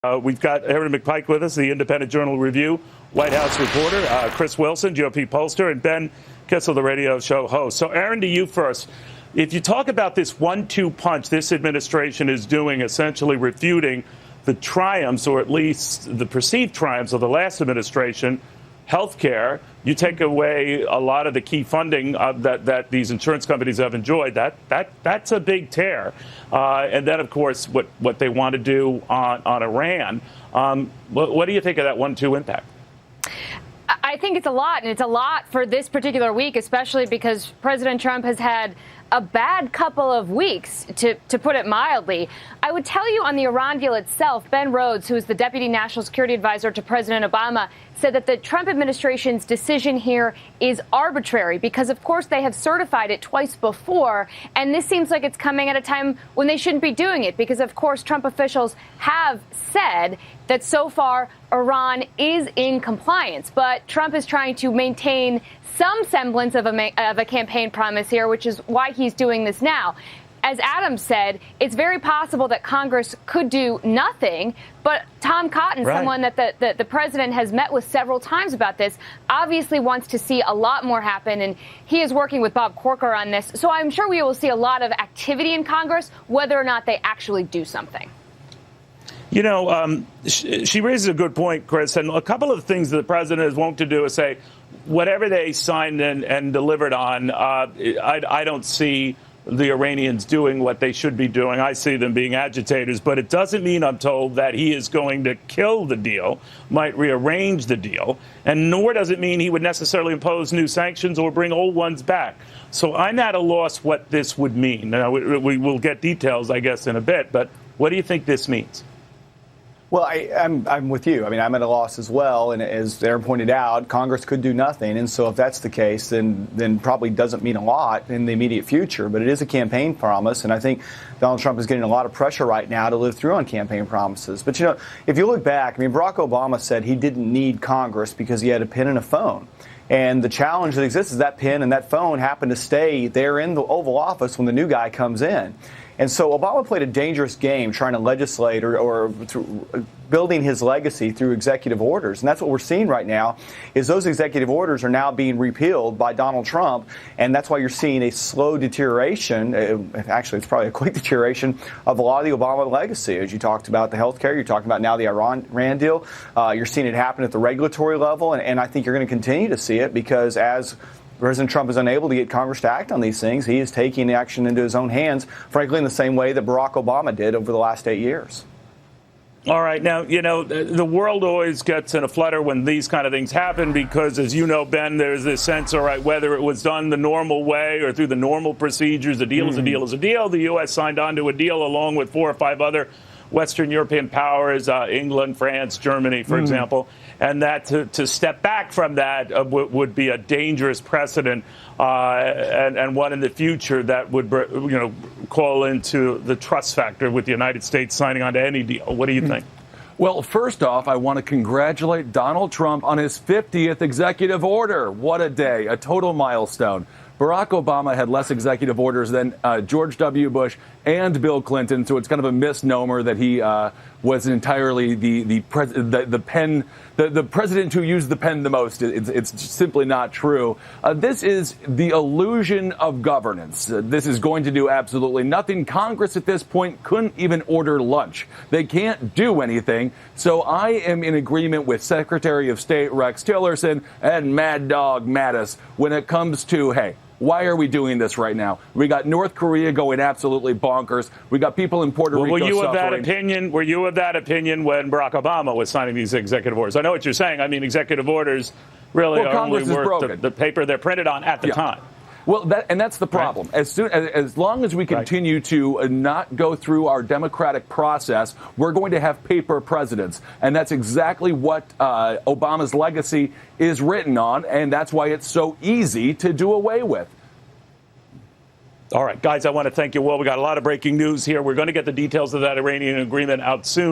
We've got Aaron McPike with us, the Independent Journal Review White House reporter, Chris Wilson, GOP pollster, and Ben Kissel, the radio show host. So, Aaron, to you first. If you talk about this 1-2 punch this administration is doing, essentially refuting the triumphs, or at least the perceived triumphs of the last administration, healthcare, you take away a lot of the key funding that these insurance companies have enjoyed. That's a big tear. And then, of course, what they want to do on Iran. What do you think of that 1-2 impact? I think it's a lot, and it's a lot for this particular week, especially because President Trump has had a bad couple of weeks, to put it mildly. I would tell you on the Iran deal itself, Ben Rhodes, who is the Deputy National Security Advisor to President Obama, said that the Trump administration's decision here is arbitrary because, of course, they have certified it twice before. And this seems like it's coming at a time when they shouldn't be doing it because, of course, Trump officials have said that so far Iran is in compliance. But Trump is trying to maintain some semblance of a campaign promise here, which is why he's doing this now. As Adam said, it's very possible that Congress could do nothing. But Tom Cotton, someone that the president has met with several times about this, obviously wants to see a lot more happen. And he is working with Bob Corker on this. So I'm sure we will see a lot of activity in Congress, whether or not they actually do something. You know, she raises a good point, Chris. And a couple of things that the president is wont to do is say, whatever they signed and delivered on, I don't see the Iranians doing what they should be doing. I see them being agitators. But it doesn't mean, I'm told, that he is going to kill the deal, might rearrange the deal, and nor does it mean he would necessarily impose new sanctions or bring old ones back. So I'm at a loss what this would mean. Now, we will get details, I guess, in a bit. But what do you think this means? Well, I'm with you. I mean, I'm at a loss as well. And as Aaron pointed out, Congress could do nothing. And so if that's the case, then probably doesn't mean a lot in the immediate future. But it is a campaign promise. And I think Donald Trump is getting a lot of pressure right now to live through on campaign promises. But, you know, if you look back, I mean, Barack Obama said he didn't need Congress because he had a pen and a phone. And the challenge that exists is that pen and that phone happen to stay there in the Oval Office when the new guy comes in. And so Obama played a dangerous game trying to legislate or building his legacy through executive orders. And that's what we're seeing right now is those executive orders are now being repealed by Donald Trump. And that's why you're seeing a slow deterioration. Actually, it's probably a quick deterioration of a lot of the Obama legacy. As you talked about the health care, you're talking about now the Iran deal. You're seeing it happen at the regulatory level. And I think you're going to continue to see it because as President Trump is unable to get Congress to act on these things, he is taking action into his own hands, frankly, in the same way that Barack Obama did over the last 8 years. All right. Now, you know, the world always gets in a flutter when these kind of things happen because, as you know, Ben, there's this sense, all right, whether it was done the normal way or through the normal procedures, a deal is a deal is a deal. The U.S. signed on to a deal along with 4 or 5 other Western European powers, England, France, Germany, for example, and that to step back from that would be a dangerous precedent and one in the future that would, call into the trust factor with the United States signing on to any deal. What do you think? Well, first off, I want to congratulate Donald Trump on his 50th executive order. What a day, a total milestone. Barack Obama had less executive orders than George W. Bush and Bill Clinton, so it's kind of a misnomer that he was entirely the president who used the pen the most. It's simply not true. This is the illusion of governance. This is going to do absolutely nothing. Congress at this point couldn't even order lunch. They can't do anything. So I am in agreement with Secretary of State Rex Tillerson and Mad Dog Mattis when it comes to, hey, why are we doing this right now? We got North Korea going absolutely bonkers. We got people in Puerto Rico suffering. Were you of that opinion when Barack Obama was signing these executive orders? I know what you're saying. I mean, executive orders really are only worth the paper they're printed on at the time. Well, that's the problem. Right. As long as we continue to not go through our democratic process, we're going to have paper presidents. And that's exactly what Obama's legacy is written on. And that's why it's so easy to do away with. All right, guys, I want to thank you. Well, we got a lot of breaking news here. We're going to get the details of that Iranian agreement out soon.